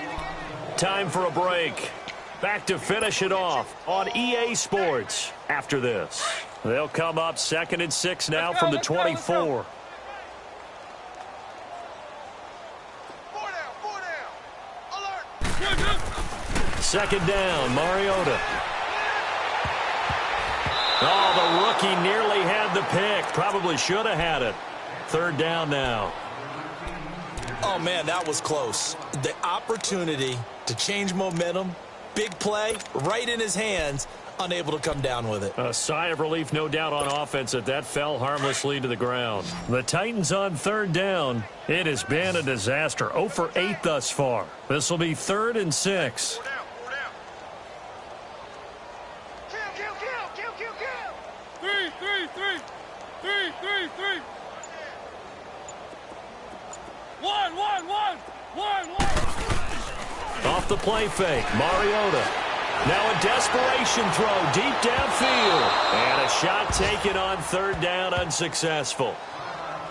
Time for a break. Back to finish it off on EA Sports after this. They'll come up 2nd and 6 now from the 24. 4 down. Alert. 2nd down, Mariota. Oh, the rookie nearly had the pick. Probably should have had it. 3rd down now. Oh, man, that was close. The opportunity to change momentum, big play, right in his hands, unable to come down with it. A sigh of relief, no doubt, on offense that fell harmlessly to the ground. The Titans on 3rd down. It has been a disaster. 0 for 8 thus far. This will be 3rd and 6. 4 down. Kill. 3. 1. Off the play fake, Mariota. Now a desperation throw deep downfield. And a shot taken on 3rd down, unsuccessful.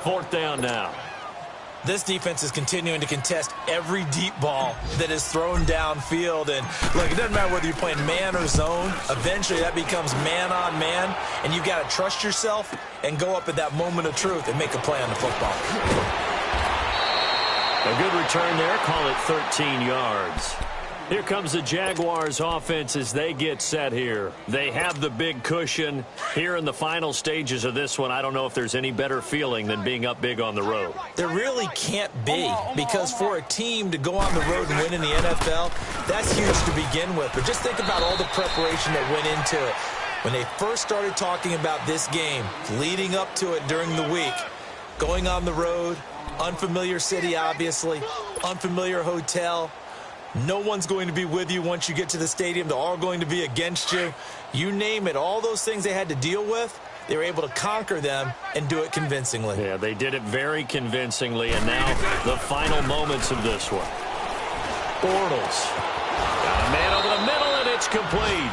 4th down now. This defense is continuing to contest every deep ball that is thrown downfield. And, look, it doesn't matter whether you're playing man or zone. Eventually, that becomes man on man. And you've got to trust yourself and go up at that moment of truth and make a play on the football. A good return there. Call it 13 yards. Here comes the Jaguars offense as they get set here. They have the big cushion. Here in the final stages of this one, I don't know if there's any better feeling than being up big on the road. There really can't be, because for a team to go on the road and win in the NFL, that's huge to begin with. But just think about all the preparation that went into it. When they first started talking about this game, leading up to it during the week, going on the road, unfamiliar city, obviously, unfamiliar hotel. No one's going to be with you once you get to the stadium. They're all going to be against you. You name it, all those things they had to deal with, they were able to conquer them and do it convincingly. Yeah, they did it very convincingly, and now the final moments of this one. Bortles. Got a man over the middle, and it's complete.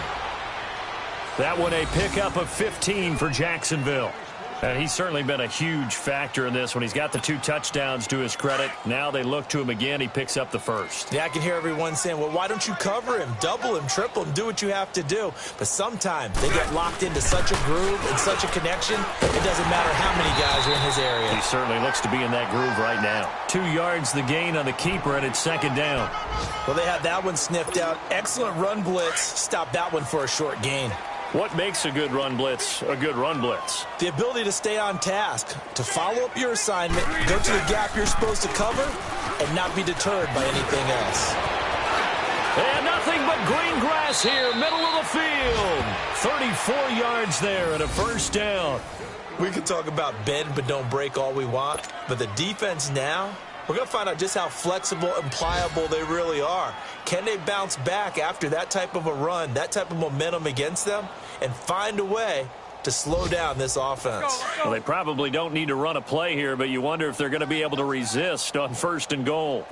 That one a pickup of 15 for Jacksonville. And he's certainly been a huge factor in this one. He's got the 2 touchdowns to his credit. Now they look to him again. He picks up the first. Yeah, I can hear everyone saying, well, why don't you cover him, double him, triple him, do what you have to do. But sometimes they get locked into such a groove and such a connection, it doesn't matter how many guys are in his area. He certainly looks to be in that groove right now. 2 yards the gain on the keeper, and it's 2nd down. Well, they had that one sniffed out. Excellent run blitz. Stop that one for a short gain. What makes a good run blitz a good run blitz? The ability to stay on task, to follow up your assignment, go to the gap you're supposed to cover, and not be deterred by anything else. And nothing but green grass here, middle of the field. 34 yards there and a first down. We can talk about bend but don't break all we want, but the defense now We're going to find out just how flexible and pliable they really are. Can they bounce back after that type of a run, that type of momentum against them, and find a way to slow down this offense? Well, they probably don't need to run a play here, but you wonder if they're going to be able to resist on 1st and goal.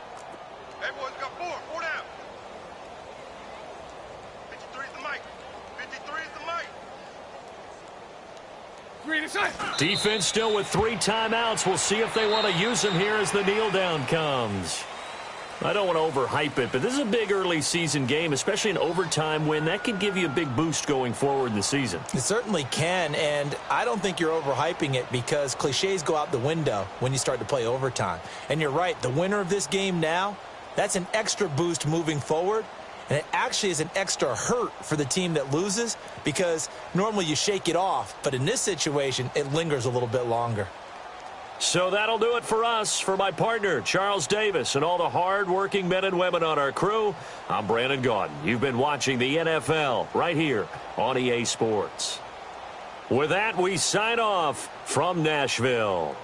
Hey, boys, got four down. 53 is the mic. 53 is the mic. Green inside. Defense still with 3 timeouts. We'll see if they want to use them here as the kneel down comes. I don't want to overhype it, but this is a big early season game, especially an overtime win. That could give you a big boost going forward in the season. It certainly can, and I don't think you're overhyping it because cliches go out the window when you start to play overtime. And you're right, the winner of this game now, that's an extra boost moving forward, and it actually is an extra hurt for the team that loses because normally you shake it off, but in this situation, it lingers a little bit longer. So that'll do it for us. For my partner, Charles Davis, and all the hard-working men and women on our crew, I'm Brandon Gaudin. You've been watching the NFL right here on EA Sports. With that, we sign off from Nashville.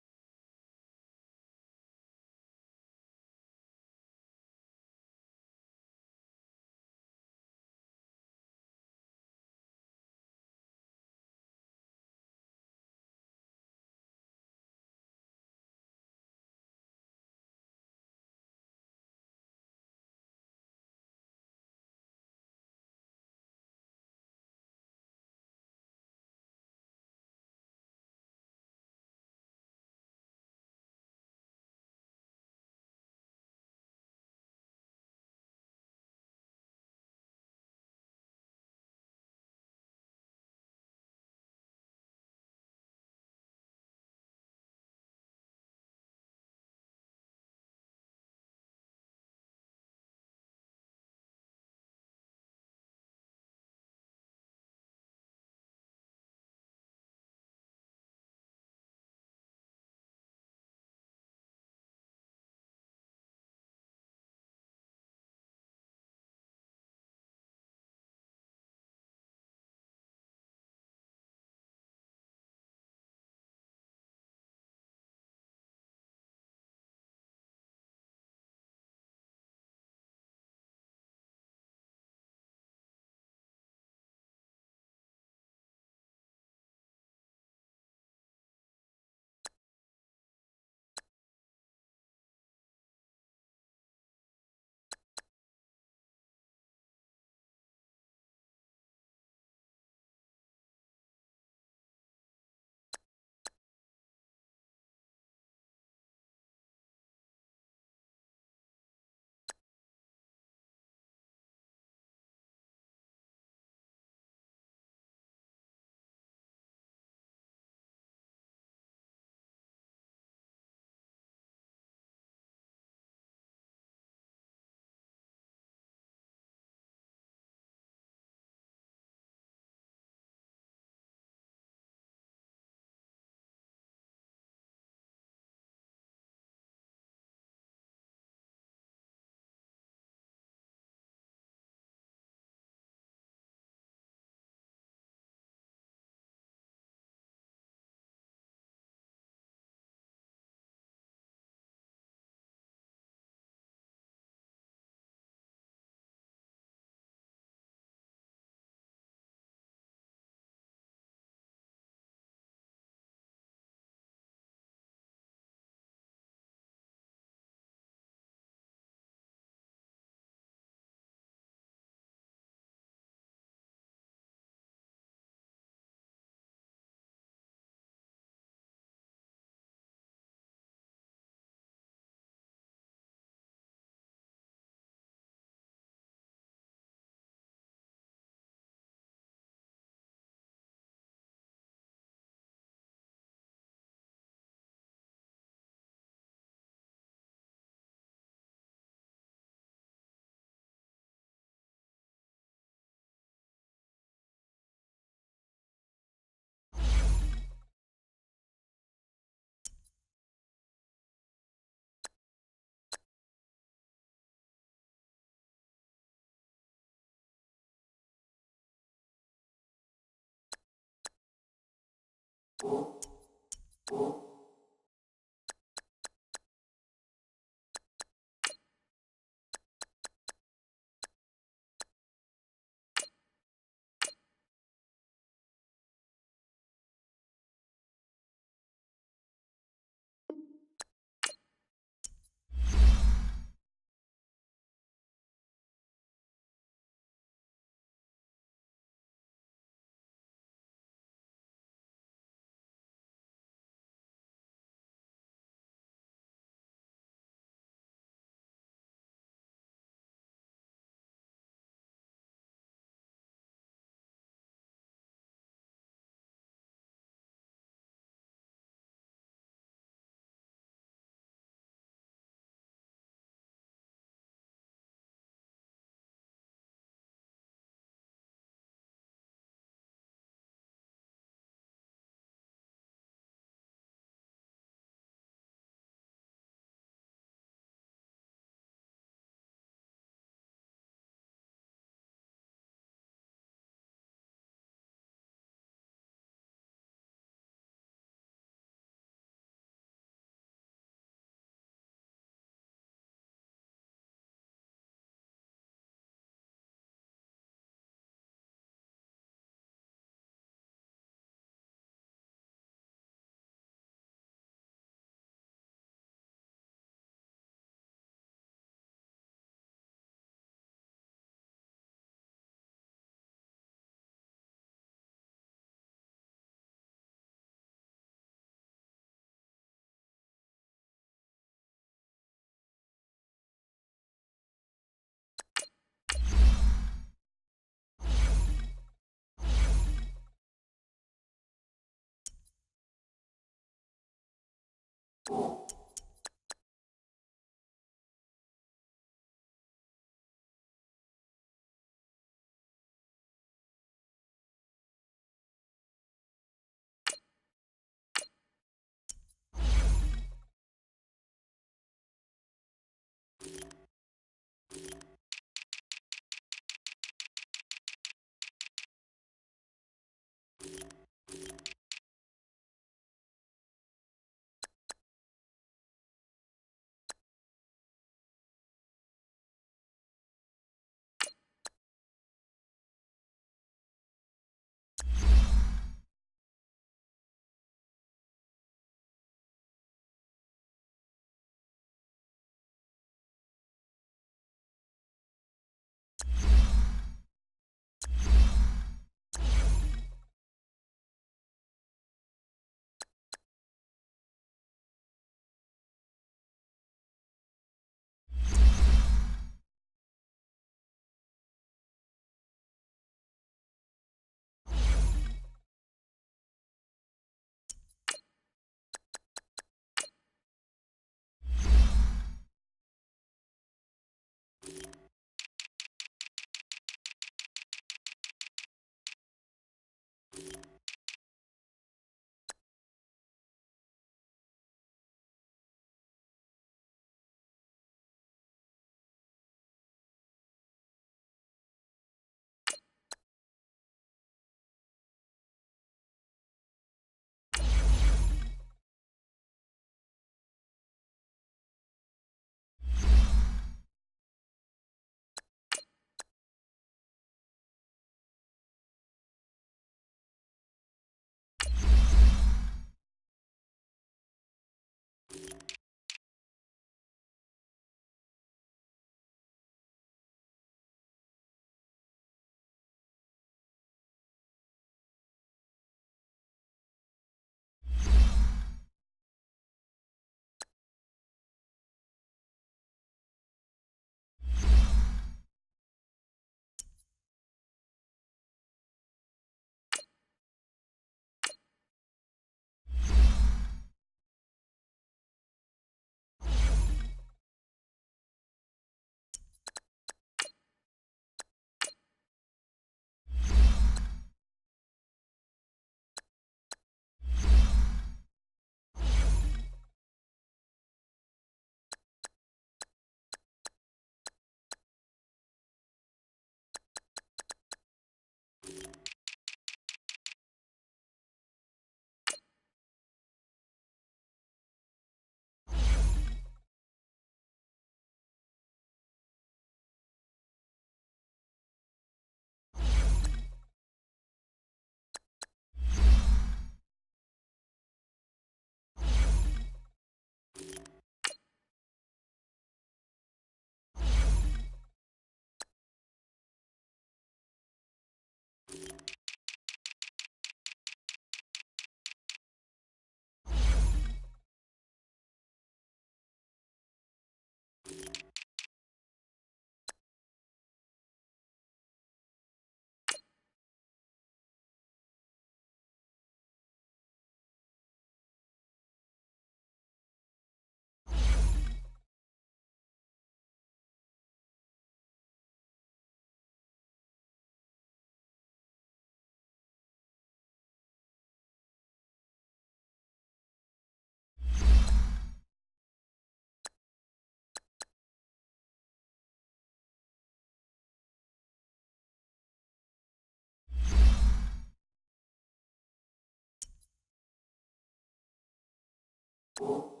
you